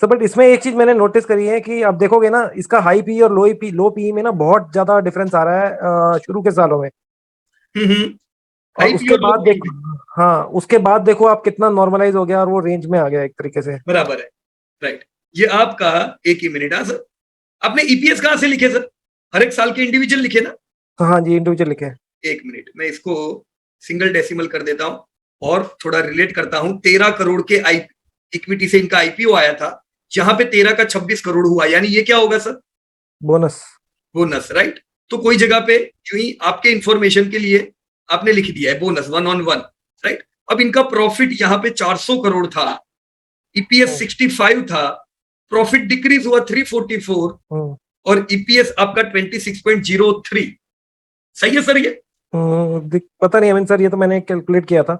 Sir but इसमें एक चीज मैंने नोटिस करी है कि आप देखोगे ना, इसका हाई पी और लो पी में ना बहुत ज्यादा डिफरेंस आ रहा है शुरू के सालों में। और हाई पी उसके और लो बाद पी देखो, में हाँ उसके बाद देखो आप कितना नॉर्मलाइज हो गया और वो रेंज में आ गया एक तरीके से। बराबर है। राइट। ये आपका, एक ही मिनट। हाँ सर, आपने ईपीएस कहां से लिखे सर? हर एक साल के इंडिविजुअल लिखे ना? तो हाँ जी, इंडिविजुअल लिखे। एक मिनट, मैं इसको सिंगल डेसिमल कर देता हूं और थोड़ा रिलेट करता हूं। 13 करोड़ के आई इक्विटी से इनका आईपीओ आया था, जहां पे 13 का 26 करोड़ हुआ, यानी ये क्या होगा सर? बोनस। बोनस। राइट। तो कोई जगह पे यूं ही आपके इंफॉर्मेशन के लिए आपने लिख दिया है बोनस 1 on 1। राइट। अब इनका प्रॉफिट यहाँ पे 400 करोड़ था, ईपीएस 65 था, प्रॉफिट डिक्रीज हुआ 344, और ईपीएस आपका 26.03। सही है सर ये? पता नहीं अमिन सर, ये तो मैंने कैलकुलेट किया था।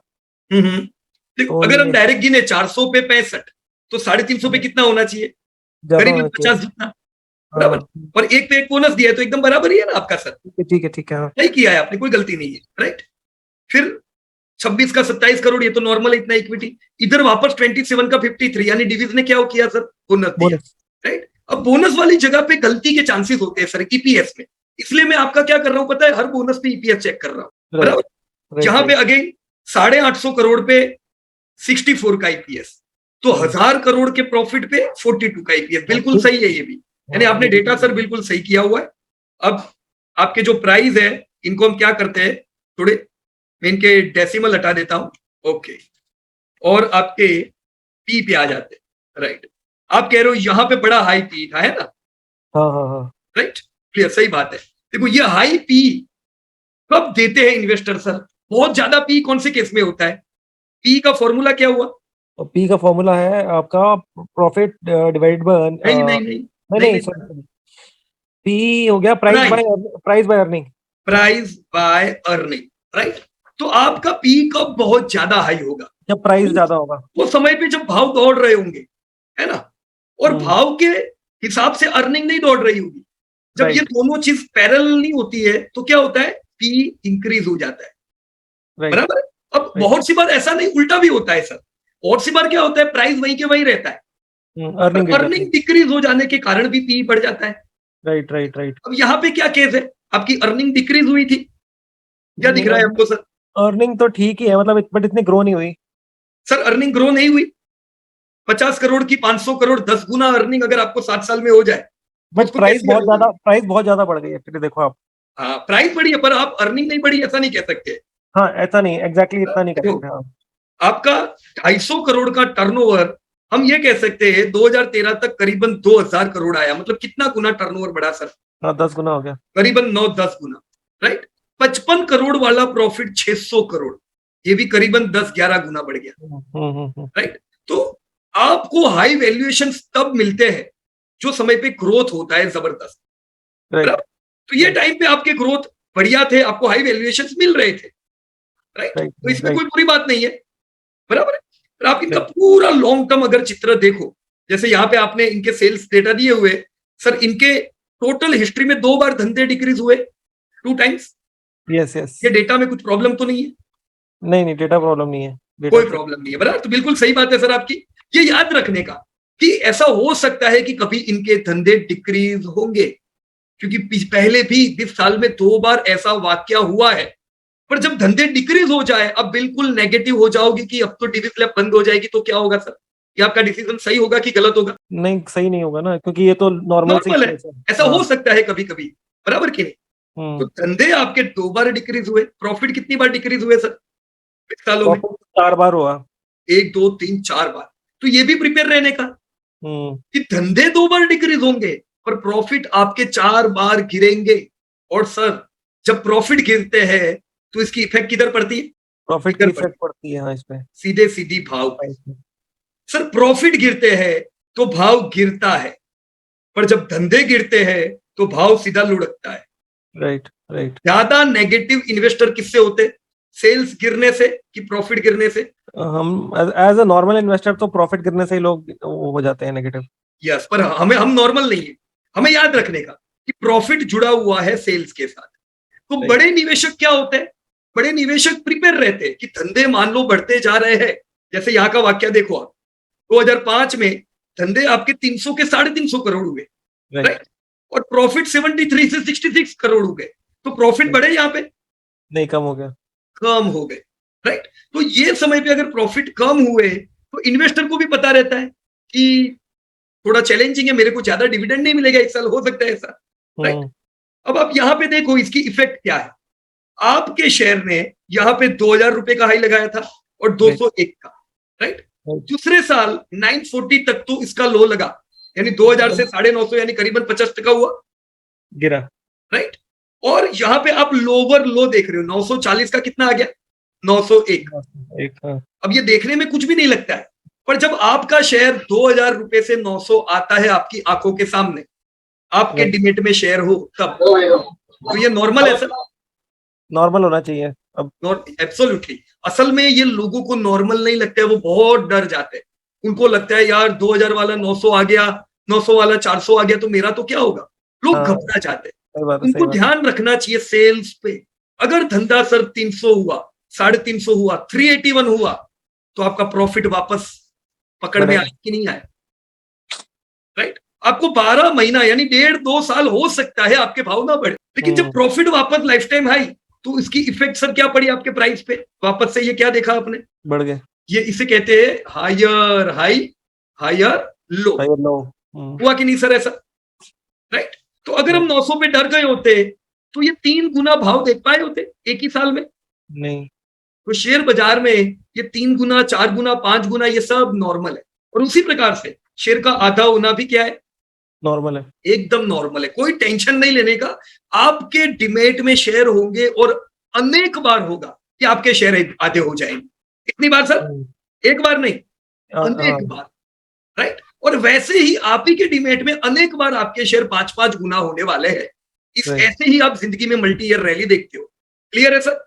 देखो, तो अगर हम ये डायरेक्ट गिने 400 पे 65, तो 350 पे कितना होना चाहिए? ज्यादा करीबन होना चाहिए। 50 जितना। बराबर। हाँ और एक पे एक बोनस दिया है, तो एकदम बराबर ही है ना आपका सर? ठीक है ठीक है ठीक है, हाँ। सही किया है आपने, कोई गलती नहीं है। राइट। फिर 26 का 27 करोड़, ये तो नॉर्मल है इतना इक्विटी। इधर वापस 27 का 53, यानी डिविज ने क्या किया सर? बोनस दिया। बोनस। राइट। अब बोनस वाली जगह पे गलती के चांसेस होते हैं सर ईपीएस में, इसलिए मैं आपका क्या कर रहा हूं पता है, हर बोनस पे ईपीएस चेक कर रहा हूं। राइट बराबर। राइट जहां पे राइट। अगेन 850 करोड़ पे 64 का ईपीएस, तो 1000 करोड़ के प्रॉफिट पे 42 का ईपीएस। बिल्कुल ठीक। सही है ये भी, यानी हाँ आपने ये डेटा सर बिल्कुल। बिल्कुल सही किया हुआ है। अब आपके जो प्राइस है, इनको हम क्या करते हैं, थोड़े मैं इनके डेसिमल हटा देता हूं। ओके। और आपके पी पे आ जाते हैं। राइट। आप कह रहे हो यहां पे बड़ा हाई पी था, है ना? हाँ हाँ हाँ। राइट। क्लियर, सही बात है। देखो, ये हाई पी कब देते हैं इन्वेस्टर सर? बहुत ज्यादा पी कौन से केस में होता है? पी का फॉर्मूला क्या हुआ? और पी का फॉर्मूला है आपका प्रॉफिट डिवाइड बाय, नहीं नहीं नहीं नहीं नहीं नहीं नहीं सॉरी सॉरी, पी हो गया price. Price by earning. Price by earning. Right. तो आपका पी कब बहुत ज्यादा हाई होगा? जब प्राइस वो ज्यादा होगा। वो समय पे जब भाव दौड़ रहे होंगे, है ना? और हम्म। भाव के हिसाब से अर्निंग नहीं दौड़ रही होगी। जब ये राइट दोनों चीज पैरेलल नहीं होती है, तो क्या होता है? पी इंक्रीज हो जाता है। राइट बराबर है। अब राइट। बहुत सी बार ऐसा नहीं, उल्टा भी होता है सर। बहुत सी बार क्या होता है, प्राइस वहीं के वहीं रहता है, अर्निंग पर गिर जाती अर्निंग है। डिक्रीज हो जाने के कारण भी पी बढ़ जाता है। Right right right. अब यहाँ पे क्या केस है? आपकी अर्निंग डिक्रीज हुई थी, क्या दिख नहीं, रहा है आपको सर? अर्निंग तो ठीक ही है, मतलब बट इतनी ग्रो नहीं हुई। सर अर्निंग ग्रो नहीं हुई। 50 करोड़ की 500 करोड़, 10 गुना अर्निंग अगर आपको 7 साल में हो जाए, तो बट उसको कैसी अर्निंग है? प्राइस बहुत ज्यादा बढ़ गई है, एक्चुअली देखो आप। हाँ, प्राइस बढ़ी है, पर आप अर्निंग नहीं बढ़ी ऐसा नहीं कह सकते। हाँ ऐसा नहीं, एग्जैक्टली इतना नहीं कर देखो, सकते, हाँ। आपका 250 करोड़ का टर्नओवर, हम ये कह सकते हैं 2013 तक करीबन 2000 करोड़ आया, मतलब कितना गुना टर्नओवर बढ़ा सर? हाँ 10 गुना हो गया। करीबन 9-10 गुना। राइट। 55 करोड़ वाला प्रॉफिट 600 करोड़, ये भी करीबन 10-11 गुना बढ़ गया। राइट। तो आपको हाई वैल्यूएशन तब मिलते हैं जो समय पे ग्रोथ होता है जबरदस्त। राइट बराबर। तो ये राइट टाइम पे आपके ग्रोथ बढ़िया थे, आपको हाई वैल्यूएशन मिल रहे थे। राइट। राइट तो इसमें राइट कोई बुरी बात नहीं है। बराबर है। पर आप इनका राइट। पूरा लॉन्ग टर्म अगर चित्र देखो, जैसे यहाँ पे आपने इनके सेल्स डेटा दिए हुए, सर इनके टोटल हिस्ट्री में 2 बार धंधे डिक्रीज हुए, 2 टाइम्स। Yes yes. ये डेटा में कुछ प्रॉब्लम तो नहीं है? नहीं नहीं, डेटा प्रॉब्लम नहीं है, डेटा कोई ठीक। प्रॉब्लम नहीं है। बराबर। तो बिल्कुल सही बात है सर आपकी। ये याद रखने का कि ऐसा हो सकता है कि कभी इनके धंधे डिक्रीज होंगे, क्योंकि पहले भी 20 साल में 2 बार ऐसा वाक्य हुआ है। पर जब धंधे डिक्रीज हो जाए, अब बिल्कुल नेगेटिव हो जाओगी कि अब तो डिविज लैब बंद हो जाएगी, तो क्या होगा सर? ये आपका डिसीजन सही होगा कि गलत होगा? नहीं सही नहीं होगा ना, क्योंकि ये तो नॉर्मल सी नॉर्मल है, केस है। ऐसा हाँ। हो सकता है कभी कभी। बराबर कि नहीं? तो हम्म। धंधे आपके 2 बार डिक्रीज हुए, प्रॉफिट कितनी बार डिक्रीज हुए सर 20 सालों में? प्रॉफिट 4 बार हुआ। 1, 2, 3, 4 बार। तो ये भी प्रिपेयर रहने का हम्म। कि धंधे 2 बार डिक्रीज होंगे, पर प्रॉफिट आपके 4 बार गिरेंगे। और सर, जब प्रॉफिट गिरते हैं, तो इसकी इफेक्ट किधर पड़ती है? प्रॉफिट की इधर इफेक्ट पड़ती है, पड़ती है हाँ इस पे। सीधे सीधी भाव पे। प्राइस में। सर प्रॉफिट गिरते हैं तो भाव गिरता है, पर जब धंधे गिरते हैं तो भाव सीधा लुढ़कता है। Right right. ज्यादा नेगेटिव इन्वेस्टर किससे होते? सेल्स गिरने से कि प्रॉफिट गिरने से? हम एज अ नॉर्मल इन्वेस्टर तो प्रॉफिट गिरने से ही लोग वो हो जाते हैं नेगेटिव। यस, पर हम नॉर्मल नहीं है। हमें याद रखने का कि प्रॉफिट जुड़ा हुआ है सेल्स के साथ। तो राइट। बड़े निवेशक क्या होते हैं? बड़े निवेशक प्रिपेयर रहते हैं कि धंधे मान लो बढ़ते जा रहे हैं। जैसे यहाँ का वाक्य देखो आप, 2005 में धंधे आपके 300 के 350 करोड़ हुए, राइट। राइट, और प्रॉफिट 73 से 66 करोड़ हो गए, तो प्रॉफिट बढ़े यहाँ पे? नहीं, कम हो गया। कम हो गए, राइट। तो ये समय पे अगर प्रॉफिट कम हुए तो इन्वेस्टर को भी पता रहता है कि थोड़ा चैलेंजिंग है, मेरे को ज्यादा डिविडेंड नहीं मिलेगा इस साल, हो सकता है ऐसा, राइट। अब आप यहाँ पे देखो इसकी इफेक्ट क्या है। आपके शेयर ने यहाँ पे 2000 रुपए का हाई लगाया था और 201 का, राइट। दूसरे साल 940 तक तो इसका लो लगा, यानी 2000 से 950, यानी करीबन 50% हुआ, गिरा, राइट। और यहाँ पे आप लोअर लो देख रहे हो, 940 का कितना आ गया, 901। अब ये देखने में कुछ भी नहीं लगता है, पर जब आपका शेयर 2000 रुपए से 900 आता है आपकी आंखों के सामने, आपके डिमेट में शेयर हो तब, तो ये नॉर्मल है सर? नॉर्मल होना चाहिए अब। एब्सोल्युटली। असल में ये लोगों को नॉर्मल नहीं लगता है, वो बहुत डर जाते हैं। उनको लगता है यार 2000 वाला 900 आ गया, 900 वाला 400 आ गया, तो मेरा तो क्या होगा। लोग घबरा जाते हैं। उनको ध्यान रखना चाहिए सेल्स पे। अगर धंधा सर 300 हुआ, 350 हुआ, 381 हुआ, तो आपका प्रॉफिट वापस पकड़ में आए कि नहीं आए, राइट। आपको 12 महीना यानी 1.5-2 साल हो सकता है आपके भाव ना बढ़े, लेकिन जब प्रॉफिट वापस लाइफ टाइम हाई, तो इसकी इफेक्ट सर क्या पड़ी आपके प्राइस पे वापस से? ये क्या देखा आपने, बढ़ गए। ये इसे कहते हैं हायर हाई हायर लो, हुआ कि नहीं सर ऐसा, राइट। तो अगर हम 900 पे डर गए होते तो ये 3 गुना भाव देख पाए होते एक ही साल में? नहीं। तो शेयर बाजार में ये 3 गुना, 4 गुना, 5 गुना, ये सब नॉर्मल है। और उसी प्रकार से शेयर का आधा होना भी क्या है, नॉर्मल है, एकदम नॉर्मल है। कोई टेंशन नहीं लेने का। आपके डिमेट में शेयर होंगे और अनेक बार होगा कि आपके शेयर आधे हो जाएंगे। कितनी बार सर? एक बार नहीं, अनेक बार, राइट। और वैसे ही आप ही के डिमेट में अनेक बार आपके शेयर 5-5 गुना होने वाले हैं। इस ऐसे ही आप जिंदगी में मल्टी ईयर रैली देखते हो। क्लियर है सर?